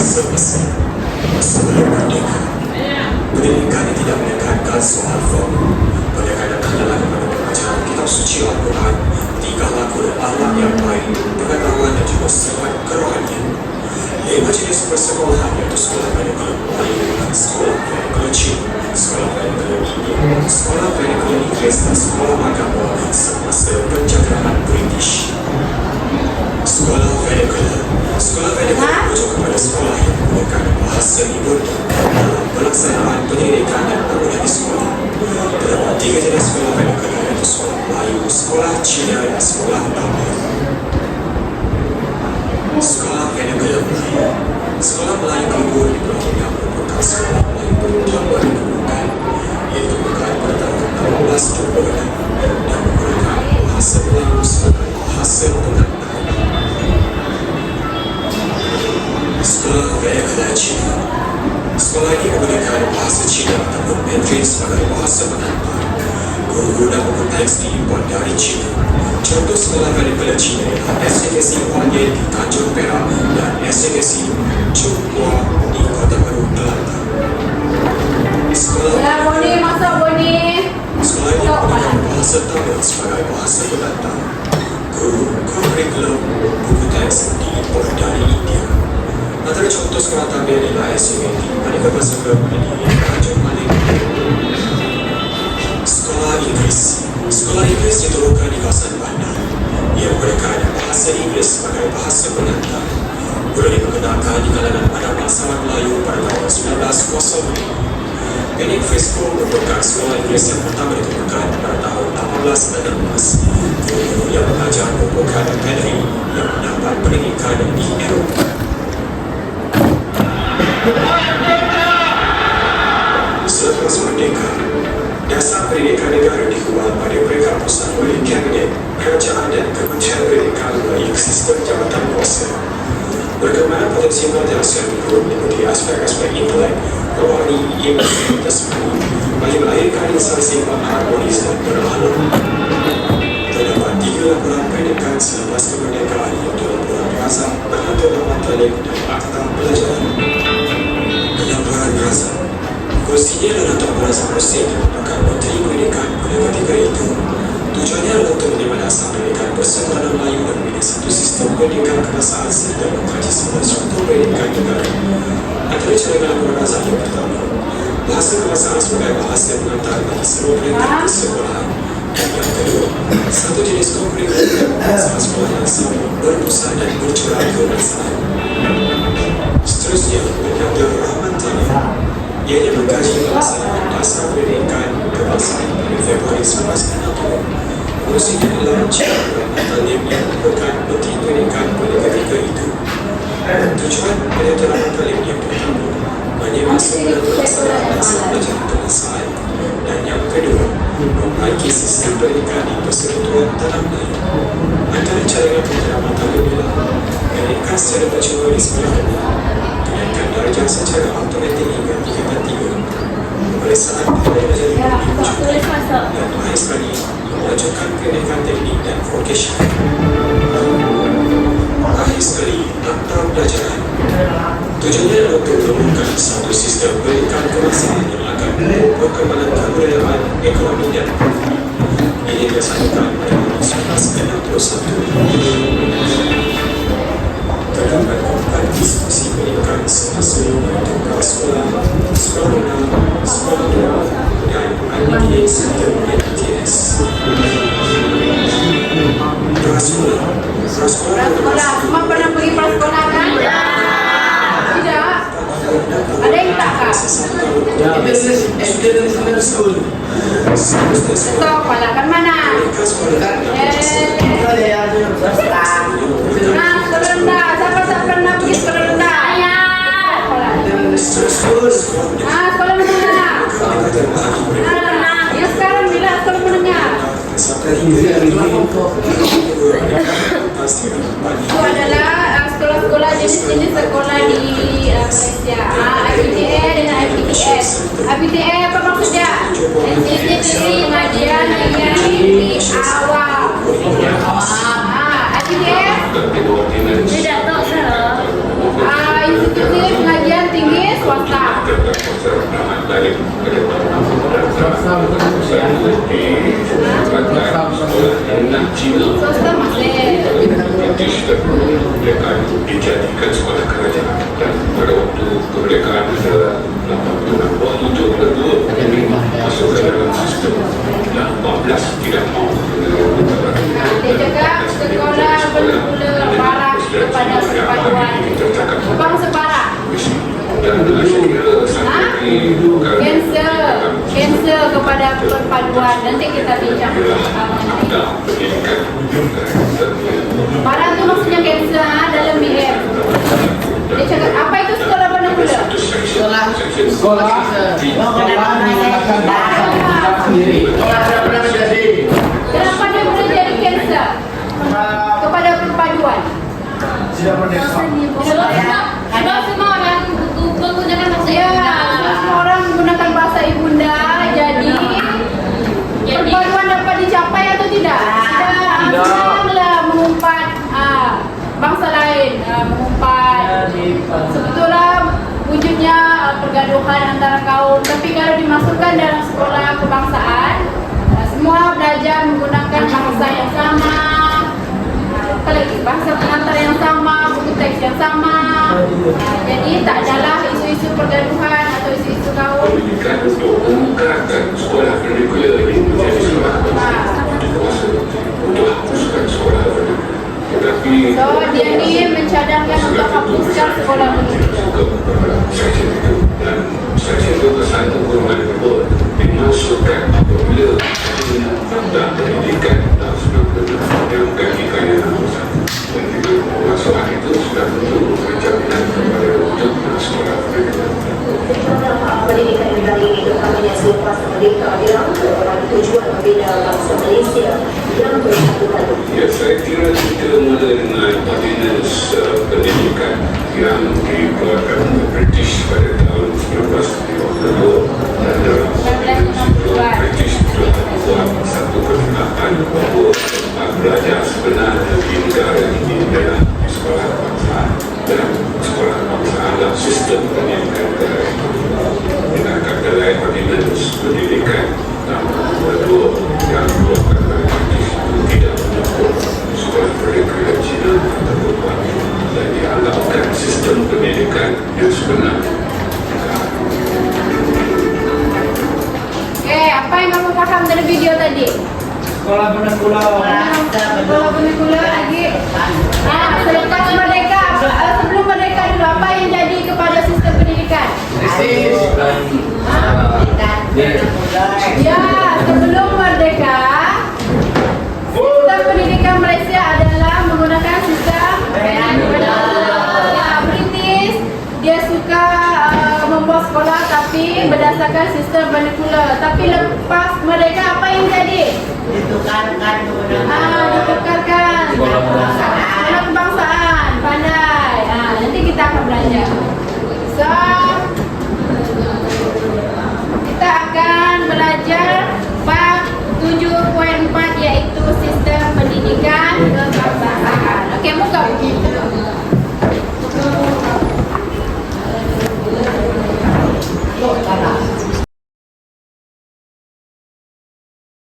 semasa sebelum merdeka. Pendidikan yang tidak menekankan soal formal, melainkan adalah kepada pembacaan kitab suci Al-Quran, tingkah laku dan akhlak yang baik, pengetahuan dan juga sifat kerohanian. 5 jenis persekolahan yaitu sekolah medical Melayu, sekolah medical Cina, sekolah medical India, sekolah medical Inggeris dan sekolah agama semasa penjajahan British. Sekolah medical merujuk kepada sekolah yang menggunakan bahasa Urdu dalam pelaksanaan pendidikan dan permulaan di sekolah. Terdapat 3 jenis sekolah medical yaitu sekolah Melayu, sekolah Cina dan sekolah Tamil. Sekolah medical Melayu. Sekolah Melayu Kubur di Pulau Pinang merupakan sekolah Melayu pertama dikemukakan, iaitu berkait pada tahun 1826 dan menggunakan bahasa Melayu sebagai bahasa pengantar. Sekolah medical Cina. Sekolah ini menggunakan bahasa Cina ataupun Mandarin sebagai bahasa pengantar. Guru dan buku teks diimport dari China. Contoh sekolah medical China ialah SJKC Huanyan di Tanjung Perak dan SJKC Chunghua di Kota Baru, Kelantan. Sekolah ini menggunakan bahasa Tamil sebagai bahasa pengantar. Guru, kurikulum, buku teks diimport dari India. Antara contoh sekolah Tamil ialah SJKT Manika Basura di Tanjung Malik. Sekolah Inggeris. Sekolah Inggeris ditemukan di kawasan bandar. Ia menggunakan bahasa Inggeris sebagai bahasa pengantar. Mula diperkenalkan di kalangan anak bangsawan Melayu pada tahun 1905. Penny Frisco merupakan sekolah Inggeris yang pertama ditemukan pada tahun 1816. Guru yang mengajar merupakan Henry yang mendapat pendidikan di Eropah. Selepas merdeka, dasar pendidikan negara dikubal pada peringkat pusat oleh Kabinet, Kerajaan dan Kementerian Pendidikan melalui sistem jabatan kuasa. Berkembang potensi multinasional turut meliputi aspek-aspek intelek, rohani, ilmu, dan jasmani, bagi melahirkan instansi yang harmonis dan berakhlak. Terdapat 3 laporan pendidikan selepas kemerdekaan iaitu laporan Razak, Berhantar Rahmat Talib dan Akta Pelajaran. Laporan Razak. Kursinya adalah untuk merasa bersih merupakan Menteri Pendidikan pada ketika itu. Tujuannya adalah untuk menerima dasar pendidikan persekutuan Melayu dan membina satu sistem pendidikan kebangsaan serta mengkaji semua contoh pendidikan negara. Antara cadangan laporan Razak yang pertama, bahasa kebangsaan sebagai bahasa pengantar bagi seluruh pendidikan persekolahan. Dan yang kedua, satu jenis kurikulum kebangsaan sekolah yang sama, berpusat dan bercorak kebangsaan. Seterusnya, Dr. Rahmat Talib. Ianya mengkaji pelaksanaan dasar pendidikan kebangsaan pada Februari 1960. Kursinya adalah Encik Rahmat Talib yang merupakan Menteri Pendidikan pada ketika itu. Tujuan Dr. Rahmat Talib yang pertama, menyemasukkan pelaksanaan dasar pelajaran kebangsaan, dan yang kedua, memperbaiki sistem pendidikan di persekutuan tanah Melayu. Antara cadangan Dr. Rahmat Talib ialah pendidikan secara percuma di sekolah rendah, kenaikan darjah secara automatik hingga tingkatan 3, pemeriksaan pelajar yang diwujudkan, dan akhir sekali memajukan pendidikan teknik dan vocasional. Akhir sekali, akta pelajaran. Tujuannya adalah untuk menemukan satu sistem pendidikan kebangsaan yang akan mendukung perkembangan kebudayaan, ekonomi dan politik. Ini dilaksanakan pada tahun 1961. Terdapat 4 institusi pendidikan semasa yaitu prasekolah, sekolah menengah, sekolah menengah, dan IPTS serta MTS. Prasekolah. Semua pernah pergi prasekolah kan? Tidak. Ada yang tak kah? International School. Stop, palakan mana? Nah, sekolah rendah. Siapa pernah pergi sekolah rendah? Sekolah menengah. Ya sekarang bila sekolah menengah. Itu adalah sekolah-sekolah jenis-jenis sekolah di Malaysia. IPTA dengan IPTS. IPTA apa maksudnya? Institusi Pengajian Tinggi Awal. IPTS? Tidak tahu saya. Institusi Swasta masih. Mereka dijadikan sekolah kerajaan dan pada waktu kemerdekaan 87 masuk ke dalam sistem 14 tidak mau. Dia cakap sekolah bermula parah kepada perpaduan. Bang separah. Dan saya kira sampai Kanser kepada perpaduan. Nanti kita bincang. pendidikan Parah tu maksudnya kanser dalam BM. Dia cakap apa itu sekolah bermula? Sekolah menggunakan bahasa kita sendiri. Kenapa dia boleh jadi kanser kepada perpaduan? Sebab semua orang menggunakan bahasa ibunda. Semua orang menggunakan bahasa ibunda. Jadi perpaduan dapat dicapai atau tidak? Tidak. Janganlah mengumpat bangsa lain, mengumpat. Sebetulnya wujudnya pergaduhan antara kaum. Tapi kalau dimasukkan dalam sekolah kebangsaan, semua belajar menggunakan bahasa yang sama. Apa lagi? Bahasa pengantar yang sama, buku teks yang sama. Jadi tak adalah isu-isu pergaduhan atau isu-isu kaum. pendidikan untuk menggerakkan sekolah vernacular ini menjadi sekolah untuk hapuskan sekolah vernacular. Tetapi So dia ni mencadangkan untuk hapuskan sekolah vernacular. dan saya itu kesan kurban itu dimasukkan apabila dan pendidikan dan sudah yang kajiannya dan juga pemasaran itu sudah betul menjaminan kepada wujud sekolah vernacular. Pendidikan negara ini terutamanya selepas merdeka adalah merupakan tujuan membina bangsa Malaysia yang bersatu padu. Ya, saya kira kita mula dengan ordinance pendidikan yang dikeluarkan oleh British pada tahun 1952 dan dalam ordinance itu British telah membuat satu pernyataan bahawa belajar sebenarnya di negara ini adalah di sekolah kebangsaan dan sekolah kebangsaan adalah sistem pendidikan negara ini. Dengan kata lain ordinance pendidikan kedua yang dikeluarkan oleh British itu tidak menyebut sekolah vernacular Cina ataupun dan dianggapkan sistem pendidikan yang sebenar. Apa yang kamu paham dari video tadi? Sekolah vernacular. Sekolah vernacular lagi. Selepas merdeka, sebelum merdeka dulu apa yang jadi kepada sistem pendidikan? Ya, sebelum merdeka, sistem pendidikan Malaysia adalah menggunakan sistem British. Dia suka membuat sekolah tapi berdasarkan sistem vernacular. Tapi lepas merdeka apa yang jadi? Ditukarkan Ditukarkan sekolah kebangsaan. Pandai. Nanti kita akan belajar. So, kita akan belajar bab 7.4 iaitu sistem pendidikan kebangsaan. Okey, muka begitu.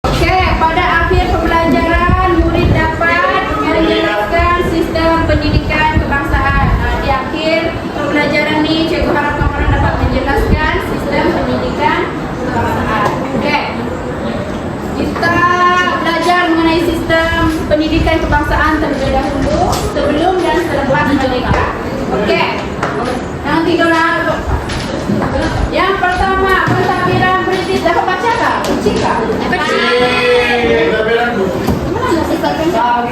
Okey, pada akhir pembelajaran murid dapat menjelaskan sistem pendidikan kebangsaan. Di akhir pembelajaran ni cikgu harapkan korang dapat menjelaskan sistem pendidikan kebangsaan. Okey. Kita belajar mengenai sistem pendidikan kebangsaan terlebih dahulu sebelum dan selepas merdeka. Okey. Nanti korang yang pertama, pentadbiran British. Dapat baca tak? Kecil tak? Mana nak sisapkan tak?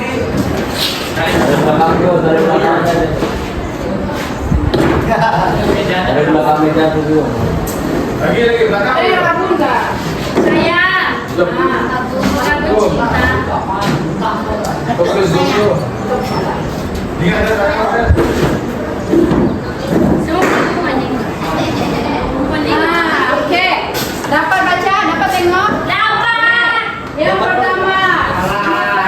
Dari belakang meja tu. Lagi belakang. Rabun tak? Sayang. Rabun cinta. Fokus dulu. Dia ada belakang. Semua pening. Okey. Dapat baca? Dapat tengok? Dapat. Yang pertama,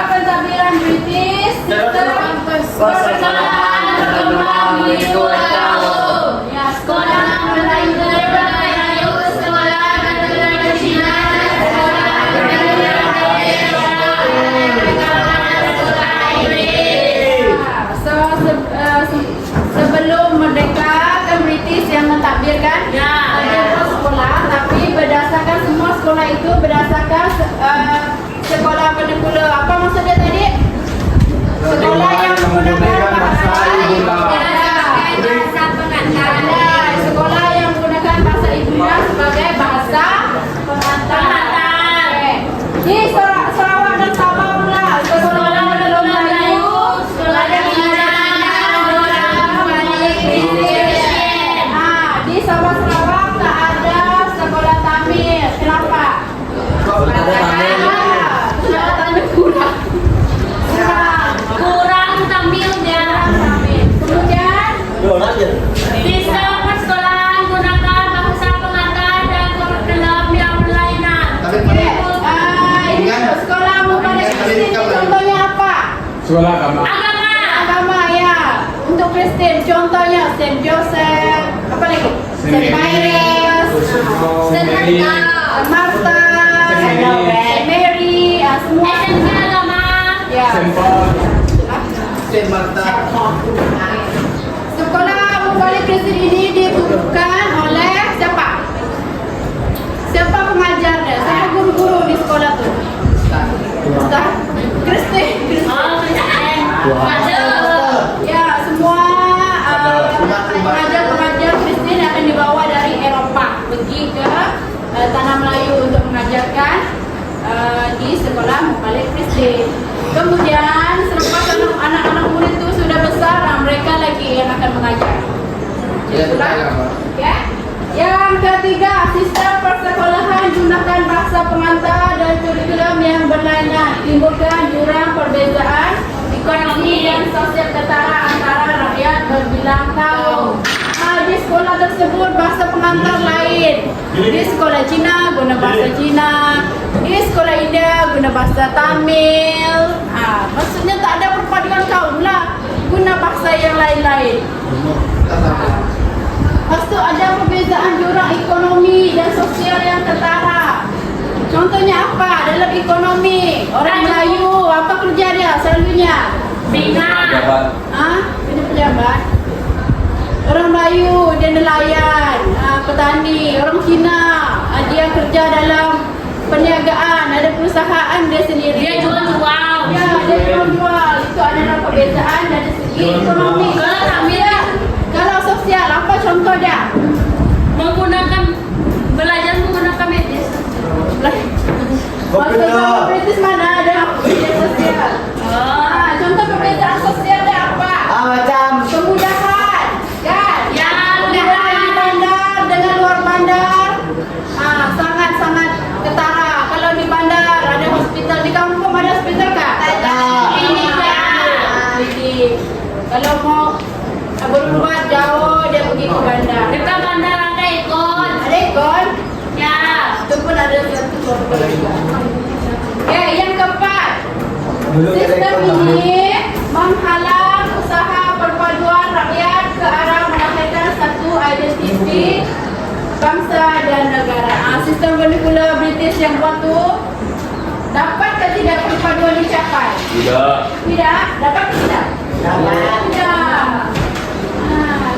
pentadbiran British. Persekutuan berkembang di 2 tahun. Ya, sekolah Melayu yang mentakbir kan? Ya. Ada per sekolah, tapi berdasarkan semua sekolah itu berdasarkan sekolah penekula. Apa maksudnya tadi? Sekolah yang menggunakan bahasa sekolah yang menggunakan bahasa ibunya sebagai bahasa pengantar. Di Sarawak dan Sabah pula sekolah belum Melayu, sekolah yang di Sabah Sarawak tak ada sekolah Tamil. Kenapa? Sekolah Tamil kurang. Kurang Tamilnya. Kemudian Di semua persekolahan gunakan bahasa pengantar dan kurikulum yang berlainan. ini sekolah Mubarak Kristen contohnya apa? Sekolah agama. Agama. Agama ya. Untuk Kristen contohnya Saint Joseph, apa lagi? Saint Michael, Saint Martha, Saint Mary, semua. SMP agama. Ya. Saint-Paul. Sekolah Mubarak Kristen ini ditubuhkan oleh siapa? Siapa pengajarnya? Siapa guru-guru di sekolah tuh? Ustaz Kristen. Oh, Kristen. Ya, semua pengajar-pengajar Kristen akan dibawa dari Eropa pergi ke tanah Melayu untuk mengajarkan di sekolah Mubarak Kristen. Kemudian selepas anak-anak murid itu sudah besar, mereka lagi yang akan mengajar. Ya. Yang ketiga, sistem persekolahan gunakan bahasa pengantar dan kurikulum yang berlainan, timbulkan jurang perbezaan ekonomi dan sosial ketara antara rakyat berbilang kaum. Di sekolah tersebut bahasa pengantar lain. Di sekolah Cina guna bahasa Cina, di sekolah India guna bahasa Tamil. Maksudnya tak ada perpaduan kaum lah, guna bahasa yang lain-lain. Lepas tu ada perbezaan jurang ekonomi dan sosial yang ketara. Contohnya apa? Dalam ekonomi, orang Melayu apa kerja dia selalunya? Bina. Bina pejabat. Orang Melayu dia nelayan, petani. Orang Cina dia kerja dalam perniagaan, ada perusahaan dia sendiri. Dia jual-jual. Ya, dia jual-jual. Itu adalah perbezaan dari segi ekonomi. Kalau Tamil, Kalau sosial, apa contoh dia? belajar menggunakan media sosial. Maksudnya British mana ada media sosial? Contoh perbezaan sosial dia apa? Macam Kemudahan, kan? Ya, Kemudahan di bandar dengan luar bandar, sangat-sangat ketara. Kalau di bandar ada hospital, di kampung ada hospital kah? Ini Jadi kalau mau berobat jauh dia pergi ke bandar. Dekat bandar ada ikon. Ada ikon? Ya. Itu pun ada satu keluarga juga. Yang keempat, sistem ini menghalang usaha perpaduan rakyat ke arah melahirkan satu identiti bangsa dan negara. Sistem vernacular British yang buat tu dapat ke tidak perpaduan dicapai? Tidak. Dapat ke tidak? Tidak.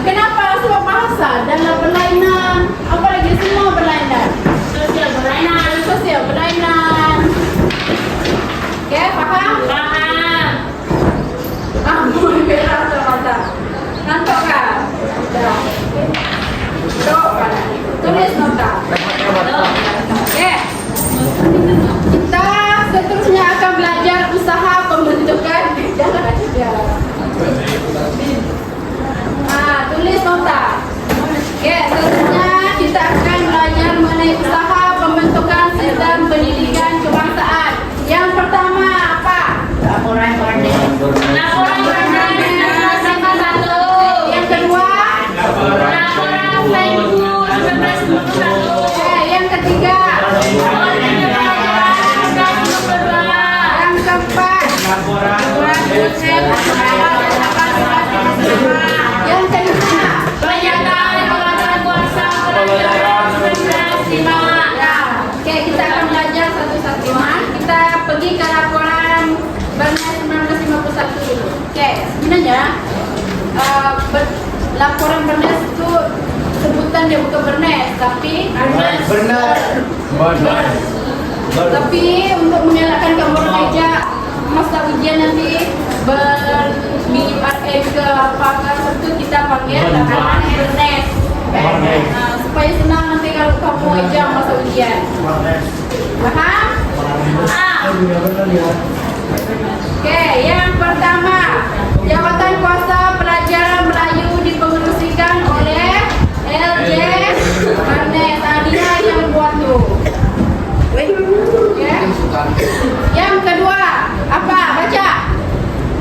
Kenapa? Sebab bahasa dan berlainan. Apa lagi semua berlainan? Sosial berlainan. Sosial berlainan. Okey, faham? Paham. Mulai merah mata. Ngantuk kah? Dah. Dok, tulis nota. Okey. Kita seterusnya akan belajar usaha pembentukan. Jangan ada dia. Tulis nota. Okey, seterusnya kita akan belajar mengenai usaha pembentukan sistem pendidikan kebangsaan. Yang pertama apa? Laporan Berdasarkan satu. Yang kedua? Laporan Menku 1991. Yang ketiga? Yang keempat? Yang kelima? Pernyataan pengadaan kuasa Peraturan 1905. Okey, kita akan belajar satu-satu. Kita pergi ke laporan Bernas 1951 dulu. Okey, sebenarnya laporan Bernas itu sebut jurusan dia bukan Bernes, tapi Benar. Tapi untuk mengelakkan kamu meja masa ujian nanti BIPAM ke apakah itu kita panggil namanya Bernes. Nah, supaya senang nanti kalau kamu ujian masa ujian. Paham? Oke, yang pertama, jabatan kuasa pelajaran Melayu dipengerusikan oleh LJ Bernes. Dia yang buat tuh. Oke. Yang kedua, apa? Baca.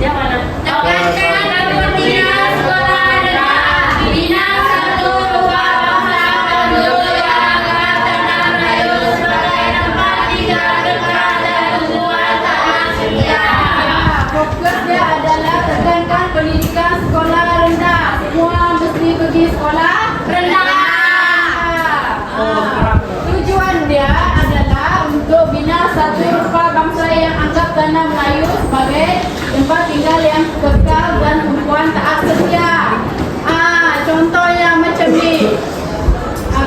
Yang mana? Tekankan kepentingan sekolah adalah bina satu ruang bahasa budaya agar tanah Melayu sebagai tempat tinggal kekal dan tumbuhan tak setia. Fokusnya adalah tekankan pendidikan sekolah rendah. Semua mesti pergi sekolah Rendah. Tujuan dia adalah untuk bina satu rupa bangsa yang anggap tanah Melayu sebagai tempat tinggal yang kekal dan tumpuan taat setia. Contohnya macam ni.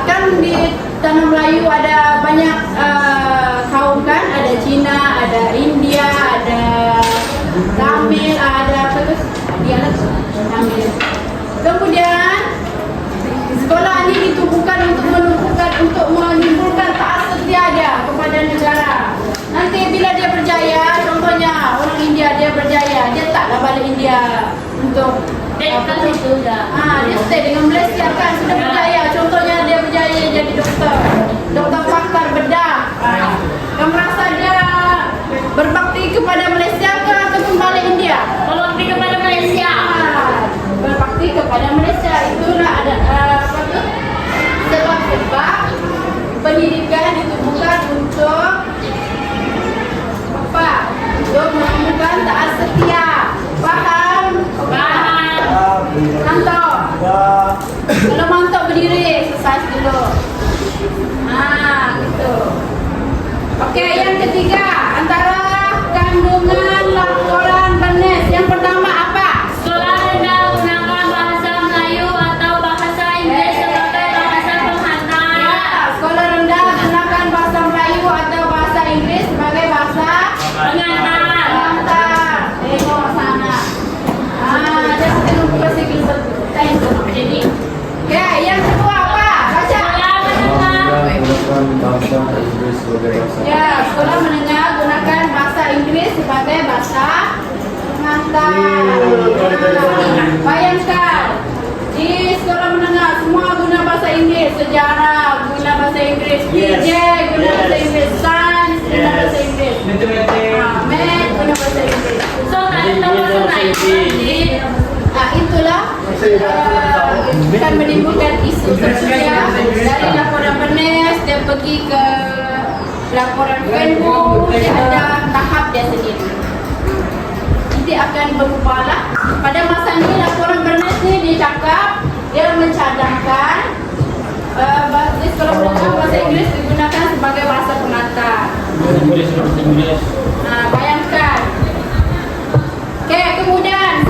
Kan di tanah Melayu ada banyak kaum kan, ada Cina, ada India, ada Tamil, ada apa tu? Dialek Tamil. Kemudian sekolah ini ditubuhkan untuk menimbulkan taat setia dia kepada negara. Nanti bila dia berjaya, contohnya orang India dia berjaya, dia taklah balik India untuk Dia itu dah. dia stay dengan Malaysia kan, sudah berjaya. Contohnya dia berjaya jadi doktor pakar bedah. Kamu merasa dia berbakti kepada Malaysia ke atau kembali India? Berbakti kepada Malaysia. Berbakti kepada Malaysia. Itulah ada apa tu? Sebab pendidikan ditubuhkan untuk apa? Untuk menemukan taat setia. Paham? Mantap. Kalau mantap berdiri, exercise dulu. Gitu. Okey, yang ketiga, antara kandungan laporan Bernes. Yang pertama apa? Sekolah rendah gunakan bahasa Melayu atau bahasa Inggeris sebagai bahasa penghantar. Sekolah rendah gunakan bahasa Melayu atau bahasa Inggeris sebagai bahasa Penghantar. pengantar. Tengok sana. Dia sedang bersikil jadi. Okey, yang kedua apa? Baca. Ya, sekolah menengah gunakan bahasa Inggris sebagai bahasa pengantar. Bayangkan, di sekolah menengah semua guna bahasa Inggris, sejarah guna bahasa Inggris, PJ guna bahasa Inggris, sains guna bahasa Inggris, math guna bahasa Inggris. So, tak tahu bahasa Melayu. Itulah akan menimbulkan isu sosial. Dari laporan Bernes dia pergi ke laporan Facebook, dia ada tahap dia sendiri. Nanti akan berubahlah. Pada masa ni laporan Bernes ni dia cakap dia mencadangkan di sekolah menengah bahasa Inggeris digunakan sebagai bahasa pengantar. Bayangkan. Okey, kemudian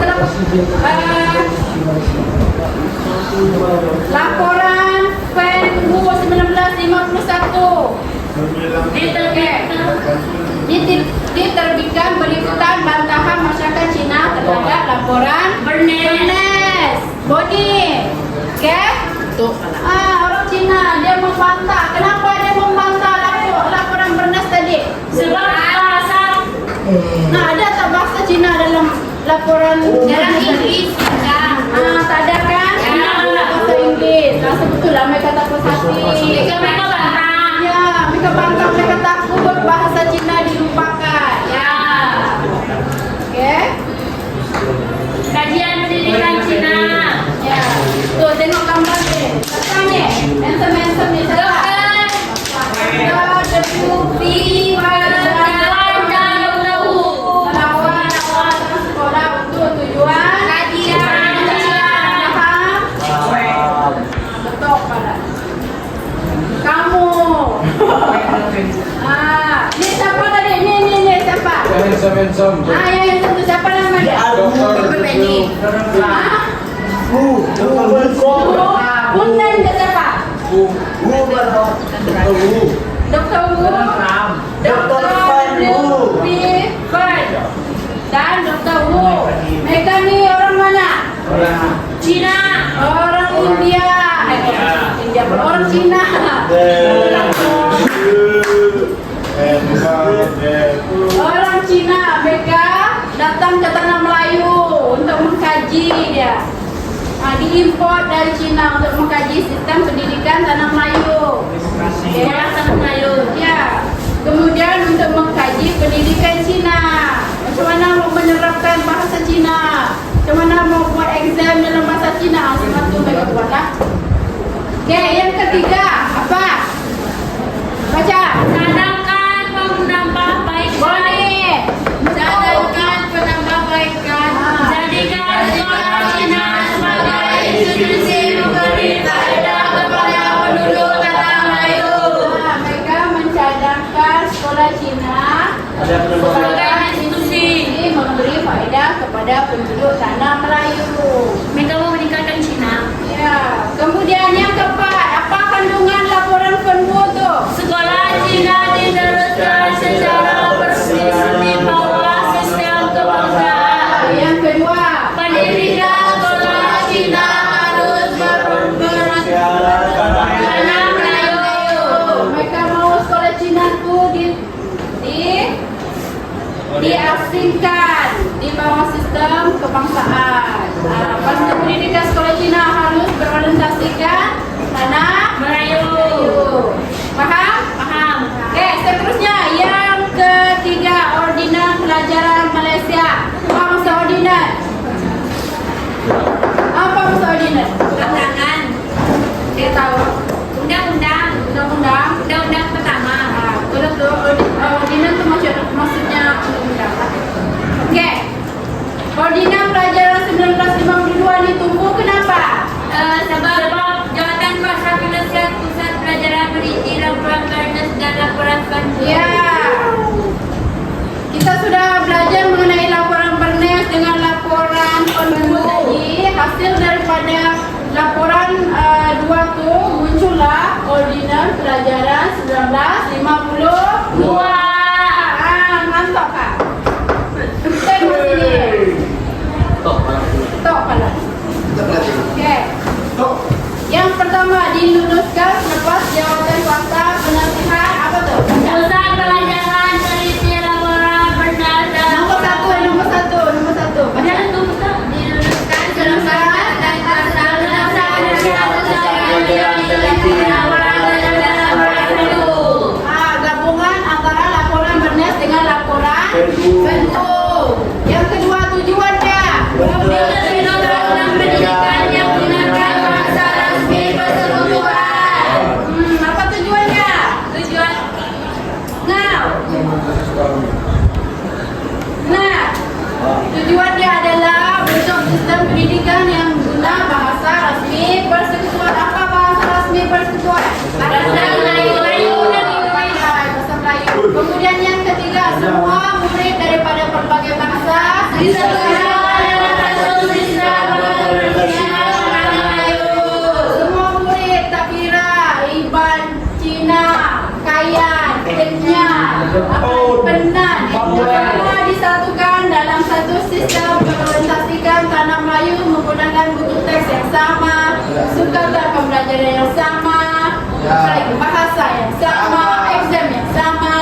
laporan FENBU 1951 diterbitkan berikutan bantahan masyarakat Cina terhadap laporan Bernes. Boni. Okey? Orang Cina dia membantah. Kenapa dia membantah laporan Bernes tadi? Sebab bahasa Ada tak bahasa Cina dalam laporan dalam Inggeris ada. tak ada kan? Bahasa Inggris. Sebetullah mereka tak puas hati. Mereka bantah. Ya, mereka bantah, mereka takut bahasa Cina dilupakan. Ya. Okey? Kajian pendidikan Cina. Ya. Tuh, tengok gambar ni. Datang ni. Handsome ni. Deputi sekolah untuk tujuan kajian. Faham? Betul pada kamu. Ni siapa tadi? Ni siapa? Handsome. Yang satu siapa nama dia? Punten dia siapa? Dr. Wu, Dr. Lutfi Fen, dan Dr. Wu. Mereka nih orang mana? Cina. Orang India. India orang Cina. Orang Cina. Mereka datang ke Tanah Melayu untuk mengkaji dia. Diimpor dari Cina untuk mengkaji sistem pendidikan Tanah Melayu. Sekolah Tanah Melayu. Ya. Kemudian untuk mengkaji pendidikan Cina. Macam mana mau menerapkan bahasa Cina? Macam mana mau buat exam dalam bahasa Cina? Semua tu mereka buat lah. Oke, yang ketiga apa? Baca. Cadangkan penambahbaikan. Boleh. Cadangkan penambahbaikan. Jadikan sekolah Cina sebagai institusi memberi faedah kepada penduduk Tanah Melayu. Mereka mencadangkan sekolah Cina Sebagai institusi ini memberi faedah kepada penduduk Tanah Melayu. mereka mau meningkatkan Cina. Ya. Kemudian yang keempat, apa kandungan laporan Fenwu tu? Sekolah Cina diteruskan secara persis di bawah sistem kebangsaan. Yang kedua, Pendidikan sekolah Cina harus berperan Tanah Melayu. mereka mau sekolah Cina tu diasingkan di bawah sistem kebangsaan. Pasti pendidikan sekolah Cina harus berorientasikan tanah Melayu. Paham? Paham? Oke, seterusnya yang ketiga, ordinan pelajaran Malaysia. Apa maksud ordinan? Apa maksud ordinan? Rancangan Dia tahu. undang-undang Undang-undang pertama. Betul tu, ordinan tu maksudnya undang-undang. Okey. Ordinan pelajaran 1952 ditumbuh kenapa? Sebab Jawatan Kuasa Penasihat Pusat Pelajaran merinci laporan fairness dan laporan Fenwu. Ya. Kita sudah belajar mengenai laporan Bernes dengan laporan Fenwu tadi. Hasil daripada laporan dua tu muncullah ordinan pelajaran 1952. Mantap kak. Tengok sini. Tok pala. Okey. Yang pertama diluluskan selepas jawatan kuasa penasihat apa tu? Pusat Pelajaran teliti laporan benar dan Nombor satu. Ada tu Ustaz. Diluluskan selepas jawatan kuasa Gabungan antara laporan Bernes dengan laporan Fenwu. Yang kedua tujuannya. program pendidikan yang menggunakan bahasa rasmi persekutuan. Apa tujuannya? Tujuan Nah, tujuan dia adalah bentuk sistem pendidikan yang guna bahasa rasmi persekutuan. Apa bahasa rasmi persekutuan? Bahasa Melayu. Bahasa Melayu. Kemudian yang ketiga, semua murid daripada berbagai bangsa disatukan dalam satu sistem pendidikan Tanah Melayu. Semua murid tak kira Iban, Cina, Kayan, Kenya, Penan, semua disatukan dalam satu sistem berorientasikan Tanah Melayu menggunakan buku teks yang sama, sukatan pembelajaran yang sama, bahasa yang sama, exam yang sama.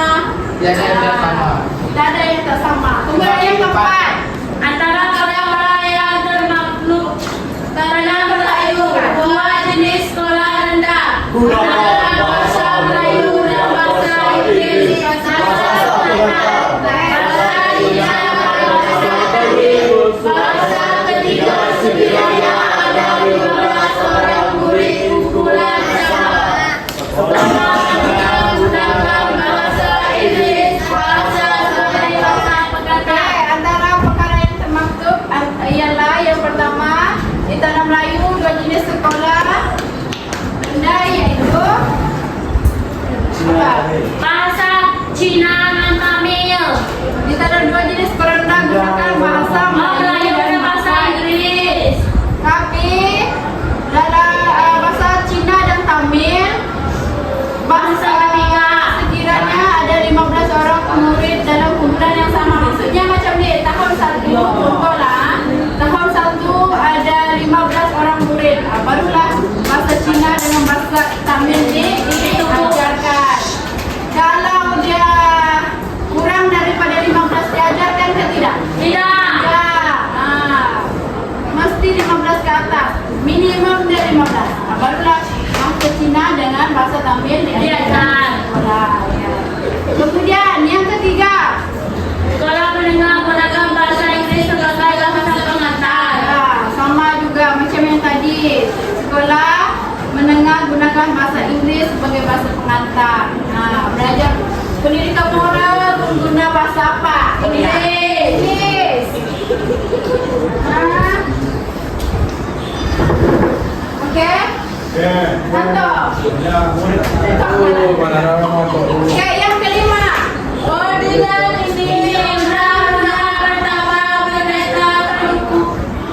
Tak ada yang tak sama. Kemudian yang keempat, Antara orang-orang yang termaklum Tanah Melayu, dua jenis sekolah rendah adalah bahasa Melayu dan bahasa Inggris. Bahasa ketiga setidaknya ada 15 orang murid kumpulan sama. Menggunakan bahasa Inggris, bahasa sebagai bahasa pekata. antara perkara yang termaktub ialah yang pertama di Tanah Melayu dua jenis sekolah rendah iaitu bahasa Tamil diajarkan. Kalau dia kurang daripada 15 diajarkan ke tidak? Tidak. Mesti 15 ke atas, minimum dari 15. Barulah masuk Cina dengan bahasa Tamil diajarkan. Ya. Kemudian yang ketiga, Sekolah menengah menggunakan bahasa Inggris sebagai bahasa pengantar. sama juga macam yang tadi. Sekolah menengah gunakan bahasa Inggris sebagai bahasa pengantar. Belajar pendidikan moral mengguna bahasa apa? Inggris. Oke? Satu. Oke, yang kelima. Ordinal ini Pertama berneta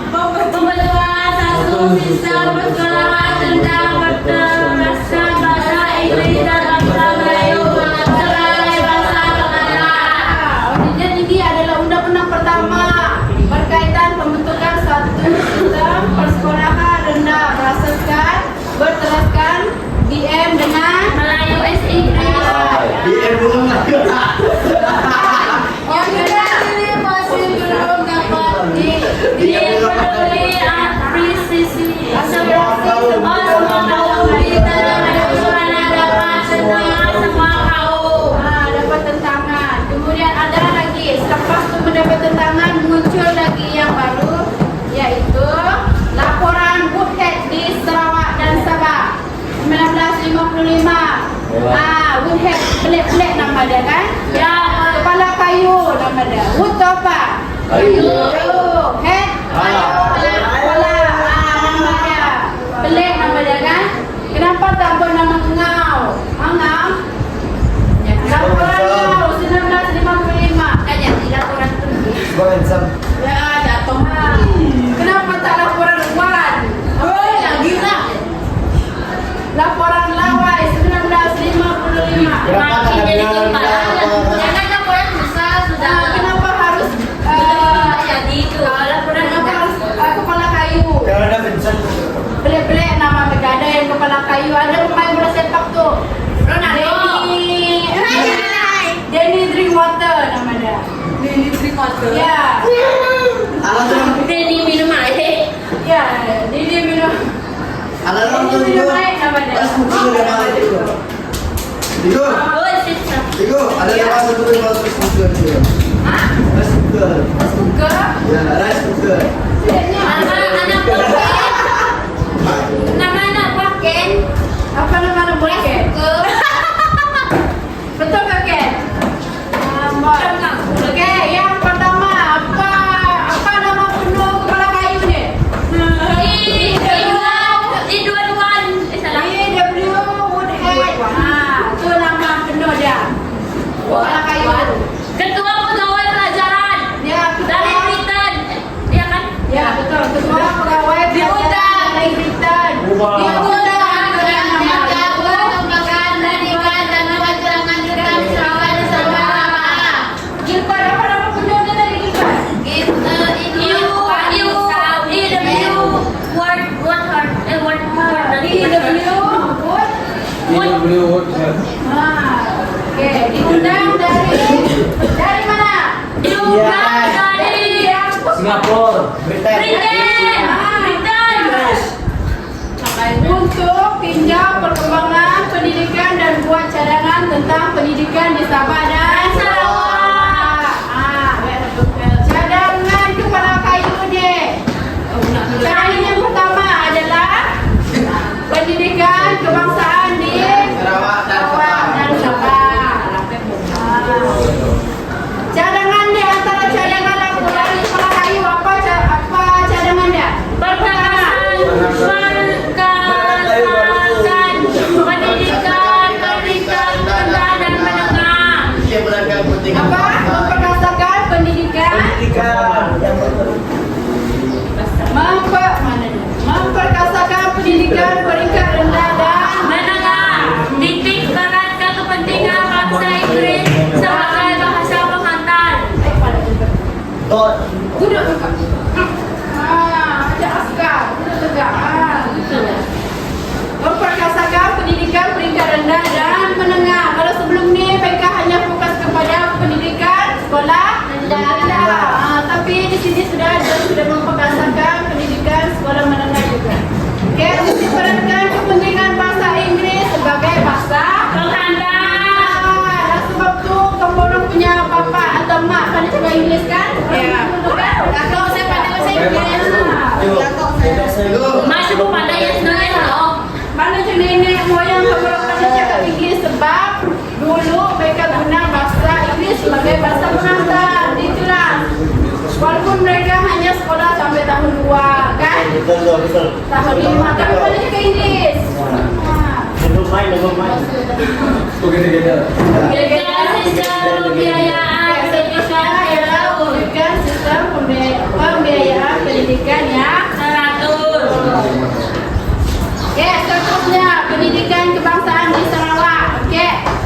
pembentukan satu sistem persekolahan tentang berteraskan bahasa Inggris dan bahasa Melayu sebagai bahasa pengantar. Ordinal ini adalah undang-undang pertama berkaitan pembentukan satu sistem persekolahan rendah berteraskan BM dengan Melayu SI. BM belum yang kedua ini masih belum dapat Diperoleh apresiasi semua kaum di tanah air suara dapat senang semua kaum. dapat tentangan. Kemudian ada lagi selepas itu mendapat tentangan muncul lagi yang baru, yaitu laporan Woodhead di Sarawak dan Sabah 1955. Woodhead pelik-pelik nama dia kan? Ya, Kepala kayu nama dia. Wood tu apa? Kayu. Head. Kepala. Nama dia. Pelik nama dia kan? Kenapa tak bernama Ngau? Ngau? Laporan Ngau 1955. Kan jadi laporan tu. Ya, jatuh. Kenapa tak laporan Wan? Lagi lah. Laporan Lawai 1955. makin jadi kepala. Jangan laporan besar sudah. Kenapa harus Jadi itu laporan kenapa harus kepala kayu? Pelik-pelik nama mereka. Ada yang kepala kayu, ada pemain bola sepak tu. Denny Drinkwater nama dia. Ya. Denny minum air. Ya, Denny minum. Denny minum air nama dia. Oh, sister. ada nama satu yang masuk cooker dia. Rice cooker. Suka? Ya, rice cooker. Sedapnya. Anak pakai. Nama anak pakai. Apa nama anak boleh? Betul tak Ken? Okey, yang pertama apa nama penuh kepala kayu ni? EW Woodhead. Tu nama penuh dia. Kepala kayu. Ketua pegawai pelajaran Ya, dari ketua. Britain, ya kan? Ya, betul. Ketua pegawai pelajaran dari Britain. Diundang dengan nama Gilbert. Apa nama penuh dia tadi Gilbert? Wood. Okey, diundang dari mana? Singapura. Untuk tinjau perkembangan pendidikan dan buat cadangan tentang pendidikan di Sabah dan Sarawak. Cadangan kepala kayu ni. Cadangan yang pertama adalah pendidikan kebangsaan di Sarawak dan Sabah. Cadangan dia antara cadangan laporan kepala kayu apa cadangan dia? Pendidikan rendah dan menengah. betul. Tahun 5 tapi balik ke Inggris. Nah. Belum main. Dengan sistem pembiayaan pendidikan Dengan sistem pembiayaan pendidikan yang teratur. Oke, seterusnya pendidikan kebangsaan di Sarawak. Oke.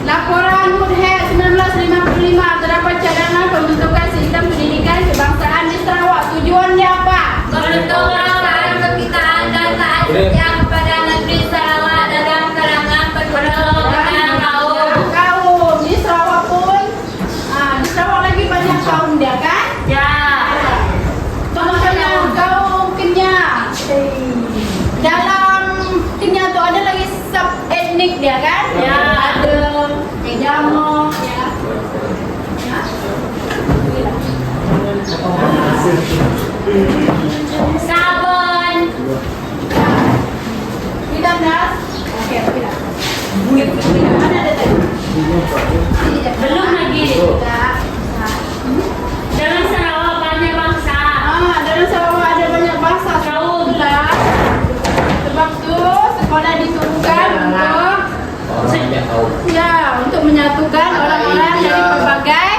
Laporan Woodhead 1955 terdapat cadangan pembentukan sistem pendidikan kebangsaan di Sarawak. Tujuannya apa? Membentuk orang-orang berkitaan dan taat setia kepada negeri Sarawak dalam kerangka penyelenggaraan kaum. Di Sarawak pun, di Sarawak lagi banyak kaum dia kan? Ya. Contohnya kaum Kenyah. Dalam Kenyah tu ada lagi sub etnik dia kan? Ya. Ada Jamo, ya. Sabun. Tidak nas? Oke, tidak. Mana ada tadi? Belum lagi. Tidak. Dalam Sarawak banyak bangsa. Dalam Sarawak ada banyak bangsa kaum lah. Sebab tu sekolah diturunkan untuk menyatukan orang-orang dari berbagai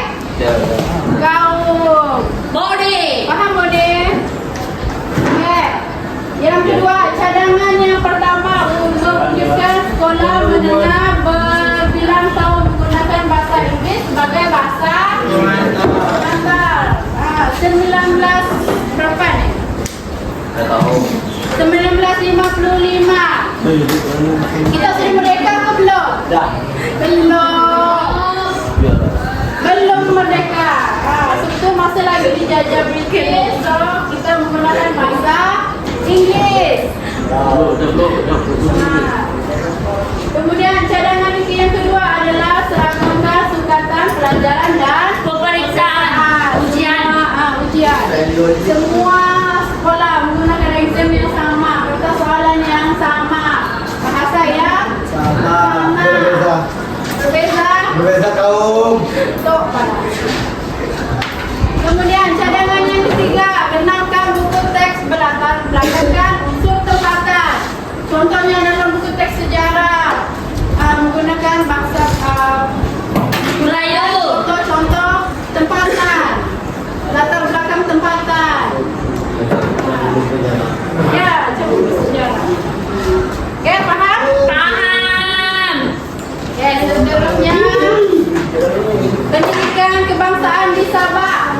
kaum. Bodi. Paham Bode? Okay. Yang kedua, cadangan yang pertama untuk mewujudkan sekolah menengah berbilang tahun menggunakan bahasa Inggeris sebagai bahasa nasional. 19 berapa ni? 1955. Kita sudah merdeka ke belum? Belum merdeka. Itu masih lagi dijajah British. So kita menggunakan bahasa Inggeris. Kemudian cadangan yang kedua adalah seragamkan sukatan pelajaran dan Pemeriksaan. Ujian. Ujian. Semua sekolah menggunakan exam yang sama, kertas soalan yang sama, bahasa yang sama. Berbeza kaum. Tok pada. Kemudian cadangan yang ketiga, kenalkan buku teks berlatar belakangkan unsur tempatan. Contohnya dalam buku teks sejarah menggunakan bahasa Melayu. Contoh tempatan, latar belakang tempatan. Ya, coba sejarah. Oke, paham? Paham. Oke, seterusnya pendidikan kebangsaan di Sabah.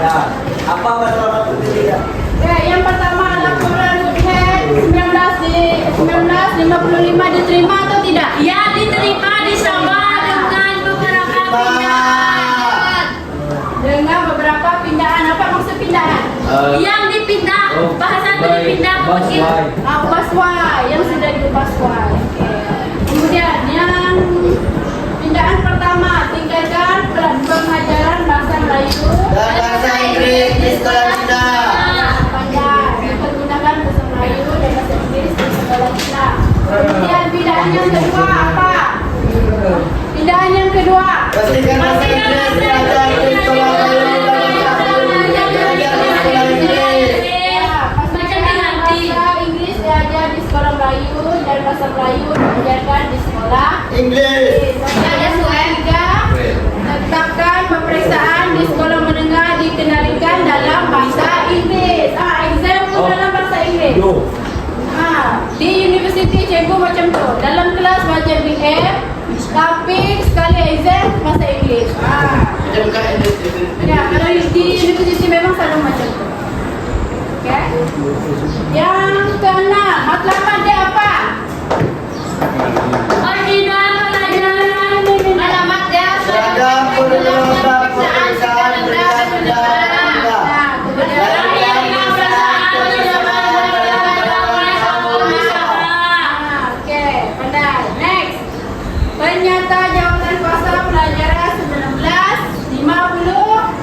Apa masalah pendidikan? Oke, yang pertama laporan Woodhead 1955 diterima atau tidak? Ya, diterima di Sabah dengan beberapa pindahan. Dengan beberapa pindahan. Apa maksud pindahan? Yang dipindah, bahasa itu dipindah ke Mesir. Baswai, yang sudah di Baswai. Oke. Kemudian yang pindahan pertama, tingkatkan pengajaran bahasa Melayu Dan bahasa Inggris di sekolah kita. Pandai dipergunakan bahasa Melayu dan bahasa Inggris di sekolah kita. Kemudian pindahan yang kedua apa? Pindahan yang kedua. Pastikan bahasa Inggris belajar di sekolah Melayu dan bahasa Inggris belajar di sekolah Inggris. Bahasa Inggris diajar di sekolah Melayu dan bahasa Melayu diajarkan di sekolah Inggris. Yang ketiga, tetapkan pemeriksaan di sekolah menengah dikendalikan dalam bahasa Inggris. Exam pun dalam bahasa Inggris. Di universiti cikgu macam tu. Dalam kelas baca BM, tapi sekali exam bahasa Inggris. Ya, kalau di universiti memang selalu macam tu. Okay. Yang keenam, matlamat dia apa? Original pelajaran. Alamat dia Seragam pemeriksaan Oke, pandai. Next. Penyata jawatan kuasa pelajaran 1956.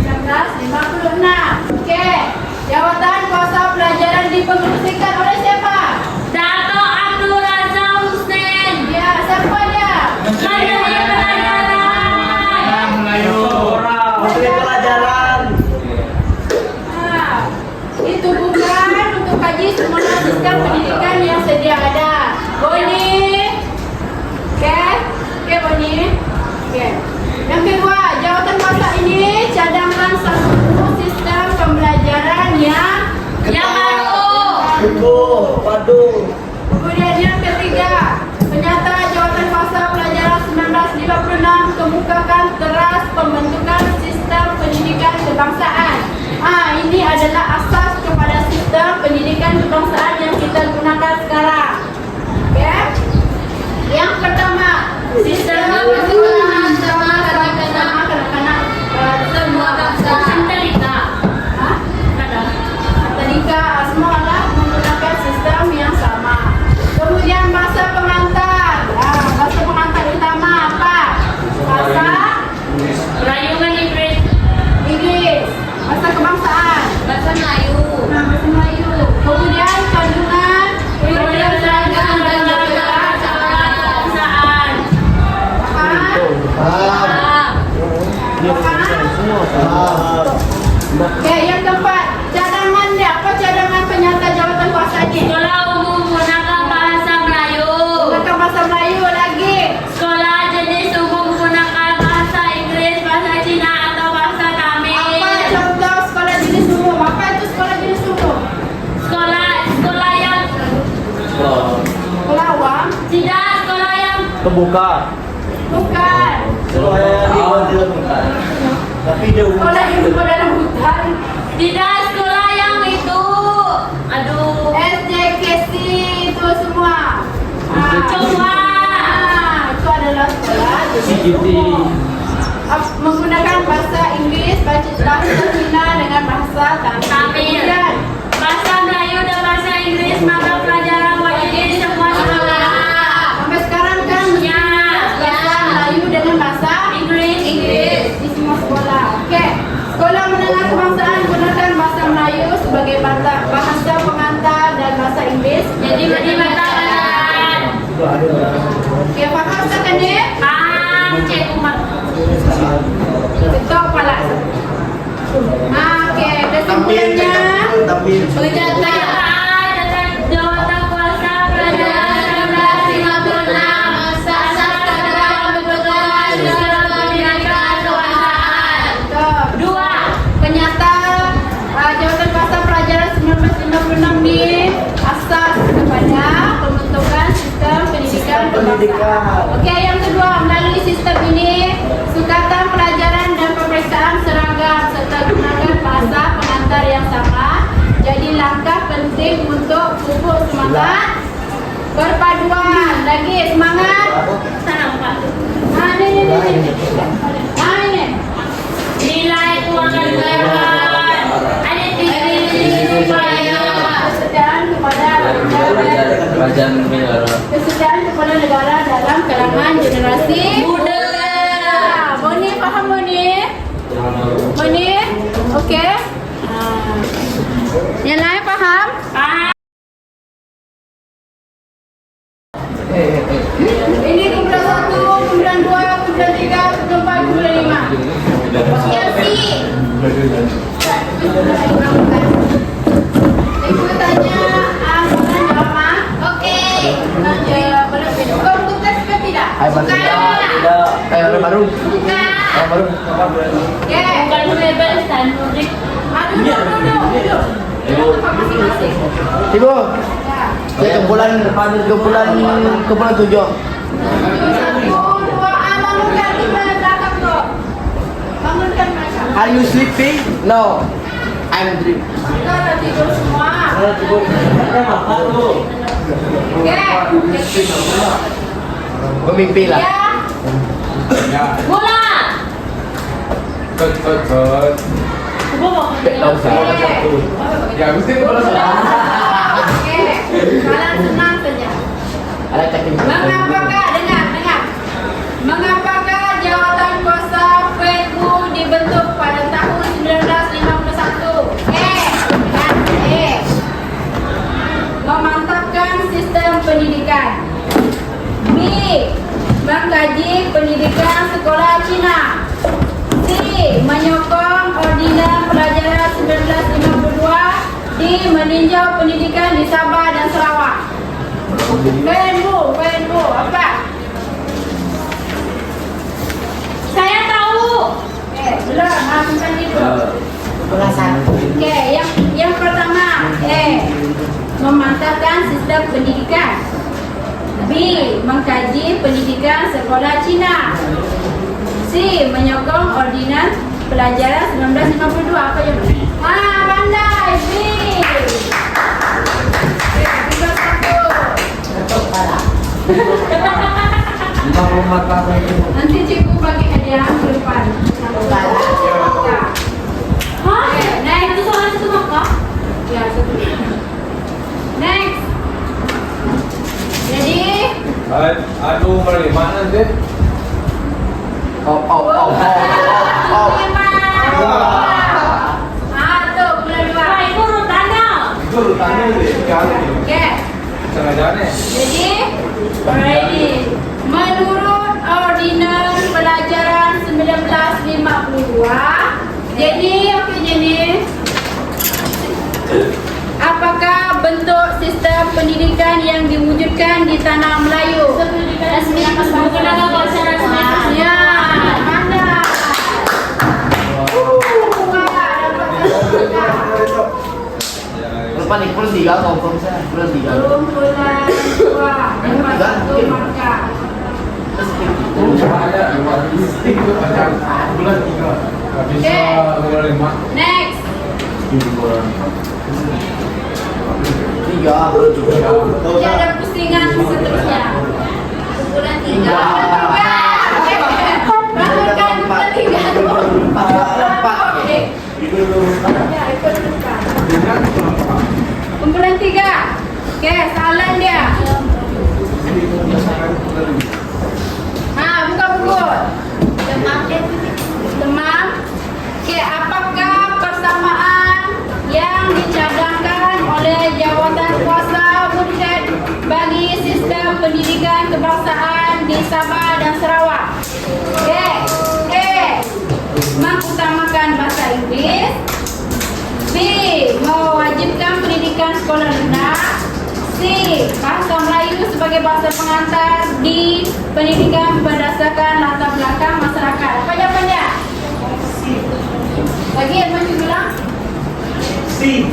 1956. Oke. Waduh. Kemudian yang ketiga, pernyataan jawatan kuasa pelajaran 1956 kemukakan teras pembentukan sistem pendidikan kebangsaan. Ini adalah asas kepada sistem pendidikan kebangsaan yang kita gunakan sekarang. Oke? Yang pertama, sistem persekolahan sama kanak-kanak semua bangsa. Tadika semualah menggunakan sistem yang sama. Kemudian bahasa pengantar. Bahasa pengantar utama apa? Bahasa Rayungan Inggris. Inggris. Bahasa kebangsaan. Bahasa Melayu. Bahasa Melayu. Kemudian kandungan Kemudian seragam dan kebangsaan. Oke, yang keempat, cadangan dia. Apa cadangan penyata jawatan kuasa ini? Sekolah umum menggunakan bahasa Melayu. Gunakan bahasa Melayu lagi. Sekolah jenis umum menggunakan bahasa Inggris, bahasa Cina atau bahasa Tamil. Apa contoh sekolah jenis umum? Apa itu sekolah jenis umum? Sekolah yang Sekolah awam? tidak, sekolah yang Terbuka. Bukan. Dilakukan. Tapi dia Sekolah yang berada dalam hutan. tidak, sekolah yang itu. Aduh. SJKC itu semua. Coba. Itu adalah sekolah CGT. menggunakan bahasa Inggris, bahasa Cina dengan bahasa Tamil. Tamil. Kemudian, Bahasa Melayu dan bahasa Inggris maka pelajaran wajib di semua sekolah. sampai sekarang kan Ya. bahasa Melayu dengan bahasa Inggris. di semua sekolah. Oke. Sekolah menengah kebangsaan gunakan bahasa Melayu sebagai bahasa pengantar dan bahasa Inggris. Jadi pelajaran. Oke, paham kan dia? Cek umat. Betul kepala. Oke, kesimpulannya. Pernyataan jawatan kuasa pelajaran 1956 asas dalam pembentukan sistem pendidikan kebangsaan. Dua, penyata jawatan kuasa pelajaran 1956 ini asas kepada pembentukan sistem pendidikan kebangsaan. Oke, yang kedua, melalui sistem ini sukatan pelajaran dan pemeriksaan seragam serta gunakan bahasa pengantar yang sama jadi langkah penting untuk pupuk semangat perpaduan. Lagi semangat. Sana Pak. Ini. Ini. Nilai keuangan negara. Ada tinggi supaya Kesetiaan kepada kesetiaan kepada negara dalam kalangan generasi muda. Boni faham Boni? Boni? Okey. Yang lain faham? Ini kemudian 1, kemudian 2, kemudian 3, kemudian 4, kemudian 5. Ibu tanya mana jawab? Okey. Kau untuk tes ke tidak? Baru. Bukan. Okey. Bukan bebas dan mudik. Duduk. Tempat masing-masing. Ibu, Ya. saya kumpulan 7. Satu, dua, bangunkan di belakang tu. Bangunkan mereka. Are you sleeping? No. I'm dreaming. Kita dah tidur semua. Okey. Pemimpi lah. Ya. Mula. Tahu saya. Ya, mesti kepala salah. Okey. Kalian senang saja. Ada cacing. Mengapakah dengar? Mengapakah jawatan kuasa PETU dibentuk pada tahun 1951? Memantapkan sistem pendidikan. B. Mengkaji pendidikan sekolah Cina. C. Menyokong Ordinans Pelajaran 1952. D. Meninjau pendidikan di Sabah dan Sarawak. Bu, apa? Saya tahu. Belum, bukan itu. Perasaan. Yang pertama, memantapkan sistem pendidikan. B. Mengkaji pendidikan sekolah Cina. C. Menyokong ordinans pelajaran 1952. Apa yang pandai. B. Tiga satu. Nanti cikgu bagi hadiah ke depan. Next. Itu soal itu maka? Ya, satu. Next. Jadi, Aduh, mana deh? Tuh, bulan dua. Wah, itu urutannya. Itu urutannya deh, kali. Oke. Sengaja. Jadi, ready. Menurut Ordinans Pelajaran 1952, jadi, apakah bentuk sistem pendidikan yang diwujudkan di tanah Melayu? Resmi bukan ada bahasa resmi. Ya, mana? Lepas ni pun 3 confirm saya. Pun 3. Belum bulan dua, dapat satu markah. Bulan 3. Bisa bulan 5. Next. 3 Tidak ada pusingan seterusnya. Bulan tiga. Bahkan bulan tiga. Oke. Ya, ikut depan. Kumpulan 3. Oke, salah dia. Buka buku. Demam. Oke, apakah persamaan yang dicadangkan oleh jawatan kuasa Woodhead bagi sistem pendidikan kebangsaan di Sabah dan Sarawak? Oke. Mengutamakan bahasa Inggeris. B. Mewajibkan pendidikan sekolah rendah. C. Bahasa Melayu sebagai bahasa pengantar. D. Pendidikan berdasarkan latar belakang masyarakat. Apa jawapannya? Lagi yang maju bilang? C.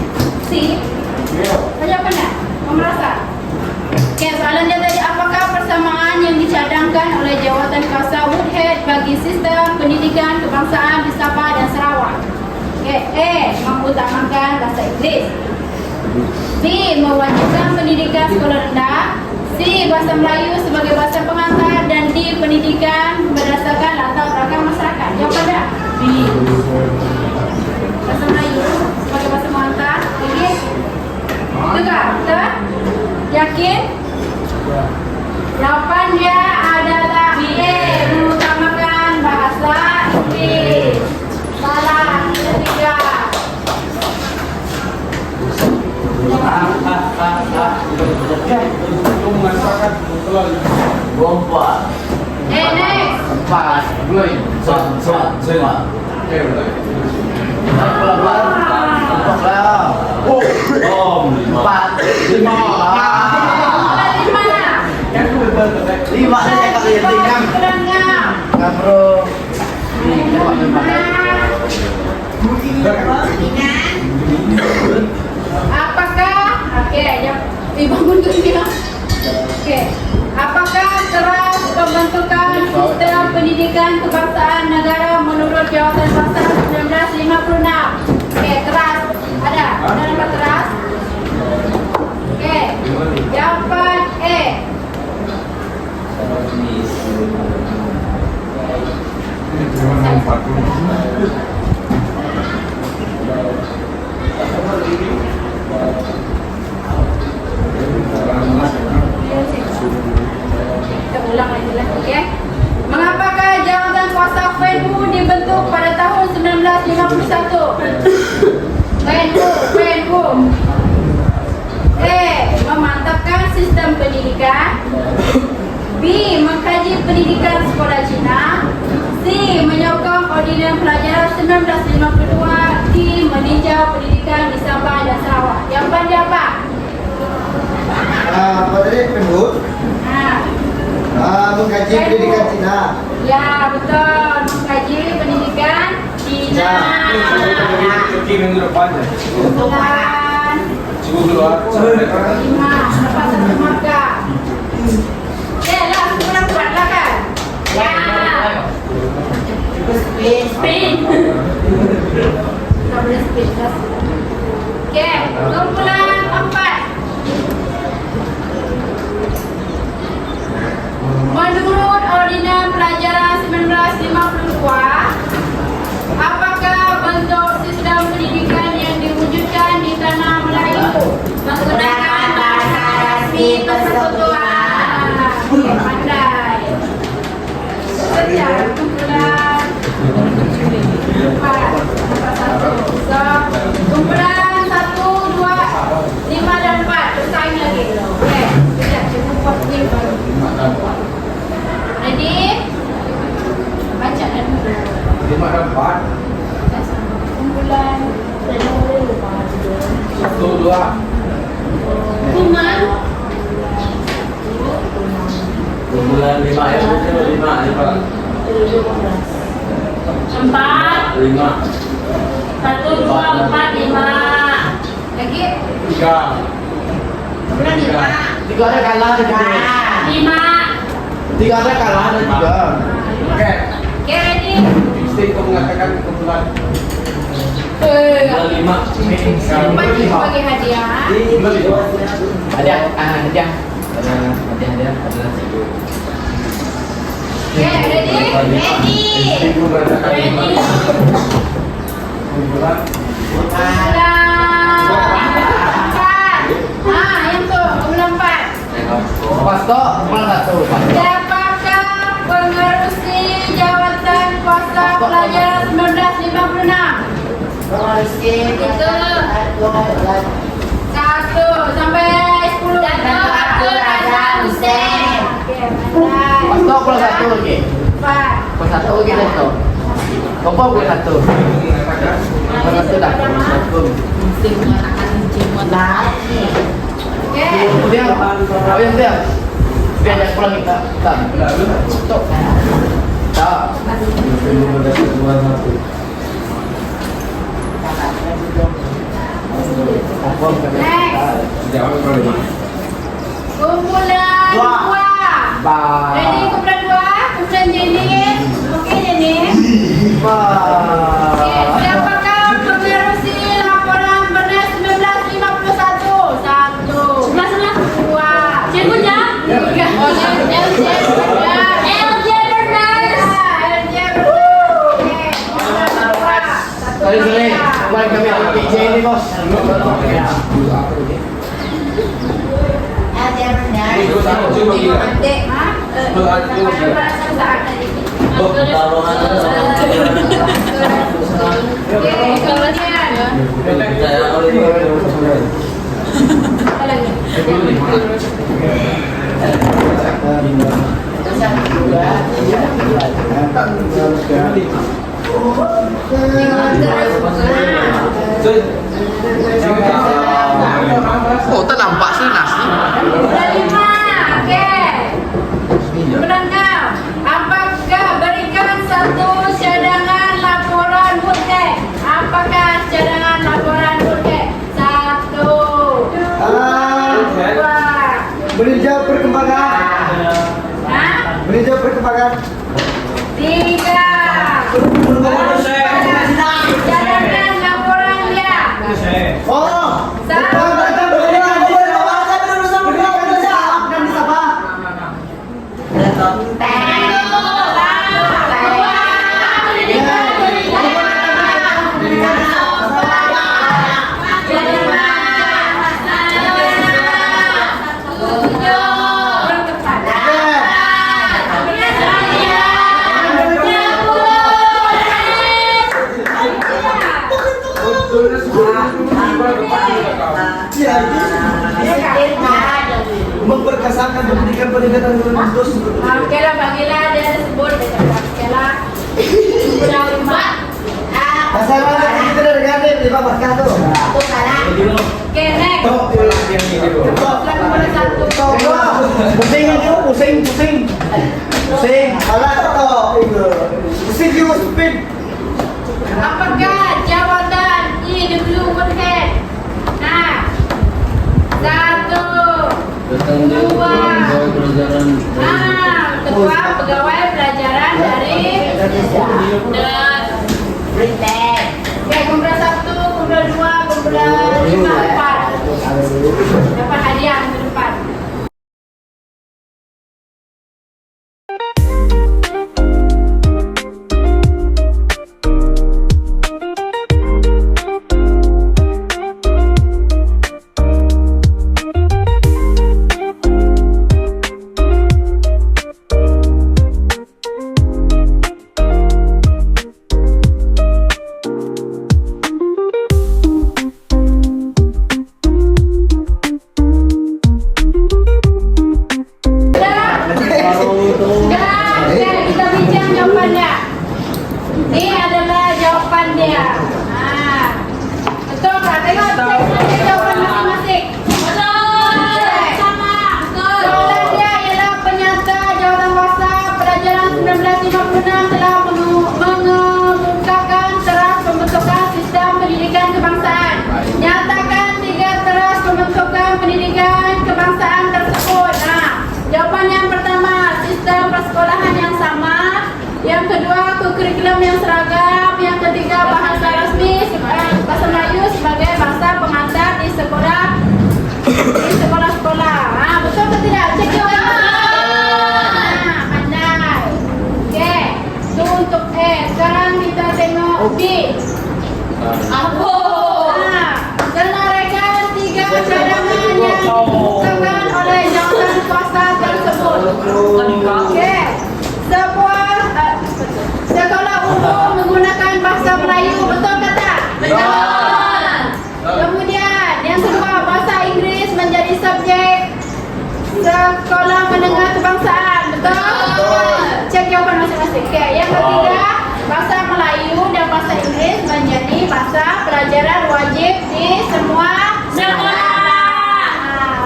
Apa jawapannya? Kamu merasa? Oke, soalan dia tadi, apakah persamaan yang dicadangkan oleh jawatan kuasa Woodhead bagi sistem pendidikan kebangsaan di Sabah dan Sarawak? Oke, A. Mengutamakan bahasa Inggeris. B. Mewajibkan pendidikan sekolah rendah. C. Bahasa Melayu sebagai bahasa pengantar. Dan D. Pendidikan berdasarkan latar belakang masyarakat. Jawapannya B. Bahasa Melayu sebagai bahasa pengantar. Inggeris. Betul? Betul? Yakin? Jawapannya adalah B. Mengutamakan bahasa Inggris. Salah ketiga. Apakah bangun dunia. Apakah keras pembentukan sistem pendidikan kebangsaan negara menurut jawatan pasal 1956? Keras. Ada nama keras? Jawapan E. Kita ulang lagi lah, oke? Mengapakah jawatan kuasa FENU dibentuk pada tahun 1951? FENU memantapkan sistem pendidikan. B. Mengkaji pendidikan sekolah Cina. C. Menyokong ordinans pelajaran 1952. D. Meninjau pendidikan di Sabah dan Sarawak. Jawapan dia apa? Apa tadi penduduk? Mengkaji pendidikan Cina. Ya, betul. Mengkaji pendidikan Cina. Turki minggu depan. Bulan. 5. Dapat 1 markah. Oke, lah kurang kuat lah kan? Ya. Spin. Tak boleh speed dah. Oke, kumpulan 4. Menurut Ordinans Pelajaran 1952, apakah bentuk sistem pendidikan yang diwujudkan di tanah Melayu? Menggunakan bahasa rasmi persekutuan. Pandai. Sejarah kumpulan 4. So, kumpulan 1, 2, 5 dan 4 bersaing lagi. Okey, sekejap cikgu buat game baru. Ready? Baca dan dulu. Kumpulan Kuman. Kumpulan 5 ya, 5. 4. 5. 1, 2, 4, 5. Lagi? 3. Kumpulan 5. 3 ada kalah ada 5. 3 ada kalah ada 3. Oke. Okay, ready? Insting mengatakan kumpulan Eh, 5. Cepat cikgu bagi hadiah. Ada hadiah. Ada cikgu. Okay, ready? Ready. Ready. Kumpulan Kumpulan 4. Yang tu, kumpulan 4. Pasto, kumpulan 1. Siapakah pengerusi jawatan kuasa pelajaran 1956? Itu 1 sampai 10. Datuk Abdul Razak Hussein. Okey, pandai. Pasto kumpulan 1 lagi. 4. Kumpulan 1 lagi Pasto. Kompo kumpulan 1. Kumpulan 1 dah. Okey. Kemudian, apa yang dia? Biar yang pulang kita. Tak. Stop. Tak. Kumpulan 2. Ready kumpulan 2? Kumpulan Jenis. Okey Jenis. Okey, siapakah pengerusi laporan Bernas 1951? 1. Sebelah sana. 2. Cikgu jam. 3. LJ Bernard. LJ Bernard. LJ Bernard. Okey, kumpulan 2. Sorry. Kemarin kami ada PJ ni bos. Adik, ha? Saat tadi. Okey, kemudian. Apa lagi? Oh, tak nampak sih nasi. Kumpulan 5. Okey. Kumpulan 6. Apakah berikan satu cadangan laporan Woodcake? Apakah cadangan laporan Woodcake? 1. 2. Meninjau perkembangan. Ha? Meninjau perkembangan. 3. Cadangan laporan dia. Oh, Satu. dan di Sabah. Memperkasakan pendidikan lulus. Okey lah, bagilah dia sebut. Okey lah. Kumpulan 5. Pasal mana kita dari Gading di bawah tu. Okey, next. Kumpulan 1. Pusing ni tu, pusing. Alah tu. Mesti juga spin. Apakah jawatan IW Woodhead? Nah, Ketua Pegawai Pelajaran dari Oke, kumpul 1, kumpul 2, kumpul 5, 4. Dapat hadiah minggu depan. Kita bincang jawabannya. Ini adalah jawaban dia. Betul tak? Tengok jawaban masing-masing. Soalan dia ialah penyata jawatan kuasa pelajaran 1956 telah mengemukakan teras pembentukan sistem pendidikan kebangsaan. Nyatakan 3 teras pembentukan pendidikan kebangsaan tersebut. Jawapan yang pertama, sistem persekolahan yang sama. Yang kedua, kurikulum yang seragam. Yang ketiga, bahasa resmi bahasa Melayu sebagai bahasa pengantar di sekolah-sekolah. Betul atau tidak? Cek jawapan. Pandai. Oke, itu untuk E. Sekarang kita tengok B. Senaraikan 3 cadangan yang ditentukan oleh jawatan kuasa tersebut. Oke. Sekolah umum menggunakan bahasa Melayu, betul ke tak? Betul. Kemudian yang kedua, bahasa Inggris menjadi subjek sekolah menengah kebangsaan, betul? Cek jawapan masing-masing. Oke. Yang ketiga, bahasa Melayu dan bahasa Inggris menjadi bahasa pelajaran wajib di semua sekolah.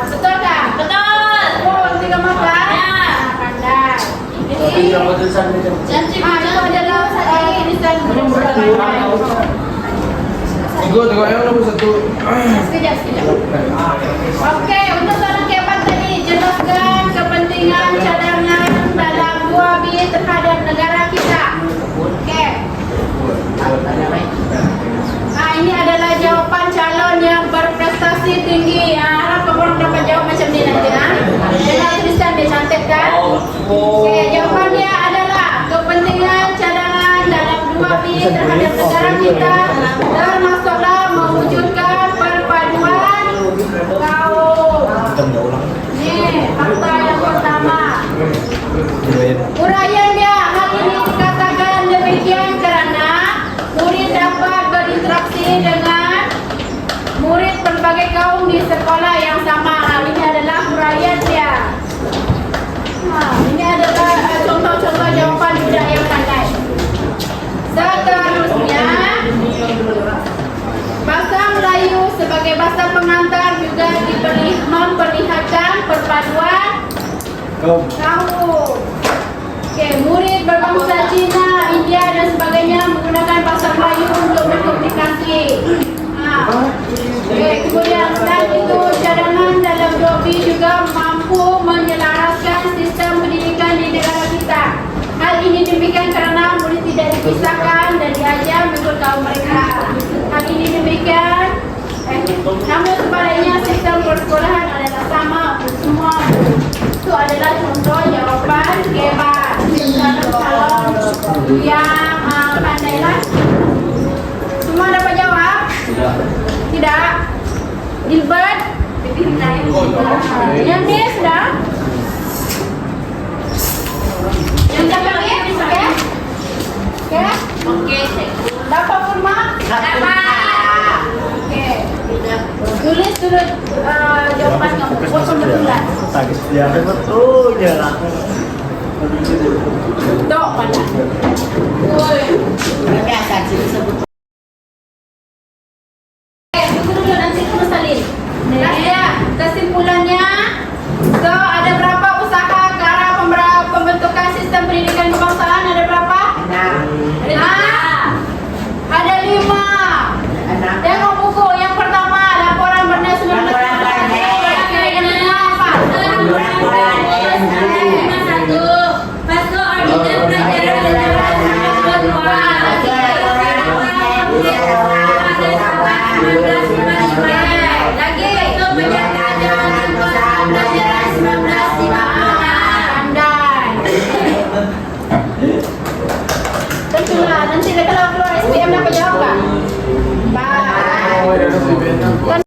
Betul tak? Betul. Oh, 3 mata. Pandai. Ini itu adalah tulisan Tengok yang nombor 1. Sekejap. Oke, untuk soalan keempat tadi, jelaskan kepentingan cadangan dalam 2B terhadap negara kita. Oke. Ini adalah jawapan calon yang berprestasi tinggi. Harap korang dapat jawab macam ni nanti. Dengan tulisan dia cantik kan? Oke, jawapannya adalah kepentingan cadangan dalam 2B terhadap negara kita termasuklah mewujudkan perpaduan kaum. Nih, fakta yang pertama. Uraian dia, hal ini dikatakan demikian kerana murid dapat berinteraksi dengan murid berbagai kaum di sekolah yang sama. Ini adalah uraian dia. Ini adalah contoh-contoh jawapan budak yang pandai. Seterusnya, bahasa Melayu sebagai bahasa pengantar juga memperlihatkan perpaduan kaum. Oke, murid berbangsa Cina, India dan sebagainya menggunakan bahasa Melayu untuk berkomunikasi. Oke, kemudian selain itu cadangan dalam 2B juga mampu menyelaraskan sistem pendidikan di negara kita. Hal ini demikian kerana murid tidak dipisahkan dan diajar mengikut kaum mereka. Hal ini demikian. Namun sebaliknya sistem persekolahan adalah sama untuk semua. Itu adalah contoh jawapan kebat. Calon yang pandailah. Semua dapat jawab? Tidak. Gilbert? Yang ni sudah? Yang dapat ni? Okey? Okey? Okey. Dapat kurma? Dapat. Okey. Tulis dulu jawapan kamu. Kosong betulan. Ya betul je lah. Tok mana? Oi. Biasa sih sebut. Dulu nanti kamu salin. Kesimpulannya, so ada berapa usaha ke arah pembentukan sistem pendidikan kebangsaan? Ada berapa? 6. Ada 5. Tengok buku yang pertama, laporan Bernard 19. Yang kedua apa? Tentulah, nanti kalau keluar SPM dapat jawab kan? Pak.